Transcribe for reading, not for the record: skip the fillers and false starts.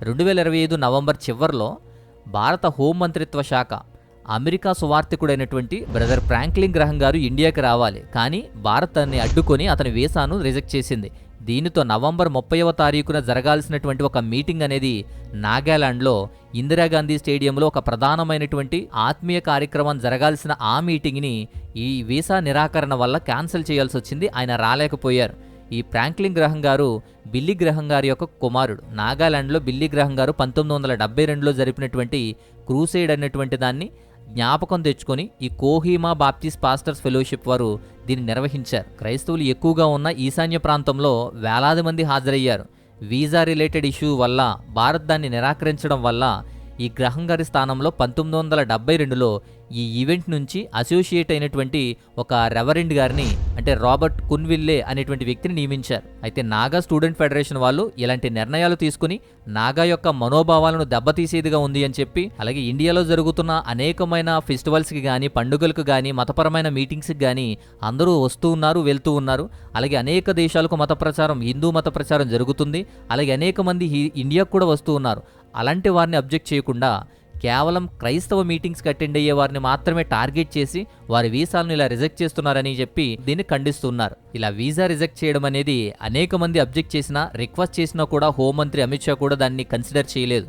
2025 November చివర్లో భారత హోంమంత్రిత్వ శాఖ అమెరికా సువార్థికుడైనటువంటి బ్రదర్ ఫ్రాంక్లిన్ గ్రహం గారు ఇండియాకి రావాలి, కానీ భారత్ దాన్ని అడ్డుకొని అతని వీసాను రిజెక్ట్ చేసింది. దీనితో నవంబర్ 30వ తారీఖున జరగాల్సినటువంటి ఒక మీటింగ్ అనేది నాగాలాండ్లో ఇందిరాగాంధీ స్టేడియంలో ఒక ప్రధానమైనటువంటి ఆత్మీయ కార్యక్రమం జరగాల్సిన ఆ మీటింగ్ని ఈ వీసా నిరాకరణ వల్ల క్యాన్సిల్ చేయాల్సి వచ్చింది. ఆయన రాలేకపోయారు. ఈ ఫ్రాంక్లిన్ గ్రహం గారు బిల్లీ గ్రహం గారి యొక్క కుమారుడు. నాగాలాండ్లో బిల్లీ గ్రహం గారు 1972లో జరిపినటువంటి క్రూసేడ్ అనేటువంటి దాన్ని జ్ఞాపకం తెచ్చుకొని ఈ కోహిమా బాప్టిస్ట్ పాస్టర్స్ ఫెలోషిప్ వారు దీన్ని నిర్వహించారు. క్రైస్తవులు ఎక్కువగా ఉన్న ఈశాన్య ప్రాంతంలో వేలాది మంది హాజరయ్యారు. వీసా రిలేటెడ్ ఇష్యూ వల్ల భారత్ దాన్ని నిరాకరించడం వల్ల ఈ గ్రహం గారి స్థానంలో 1972లో ఈ ఈవెంట్ నుంచి అసోసియేట్ అయినటువంటి ఒక రెవరెండ్ గారిని, అంటే రాబర్ట్ కున్విల్లే అనేటువంటి వ్యక్తిని నియమించారు. అయితే నాగా స్టూడెంట్ ఫెడరేషన్ వాళ్ళు ఇలాంటి నిర్ణయాలు తీసుకుని నాగా యొక్క మనోభావాలను దెబ్బతీసేదిగా ఉంది అని చెప్పి, అలాగే ఇండియాలో జరుగుతున్న అనేకమైన ఫెస్టివల్స్కి కానీ, పండుగలకు కానీ, మతపరమైన మీటింగ్స్కి కానీ అందరూ వస్తూ ఉన్నారు, వెళ్తూ ఉన్నారు. అలాగే అనేక దేశాలకు మత ప్రచారం, హిందూ మత ప్రచారం జరుగుతుంది. అలాగే అనేక మంది ఇండియాకు కూడా వస్తూ ఉన్నారు. అలాంటి వారిని అబ్జెక్ట్ చేయకుండా కేవలం క్రైస్తవ మీటింగ్స్కి అటెండ్ అయ్యే వారిని మాత్రమే టార్గెట్ చేసి వారి వీసాలను ఇలా రిజెక్ట్ చేస్తున్నారని చెప్పి దీన్ని ఖండిస్తున్నారు. ఇలా వీసా రిజెక్ట్ చేయడం అనేది అనేక మంది అబ్జెక్ట్ చేసినా, రిక్వెస్ట్ చేసినా కూడా హోంమంత్రి అమిత్ షా కూడా దాన్ని కన్సిడర్ చేయలేదు.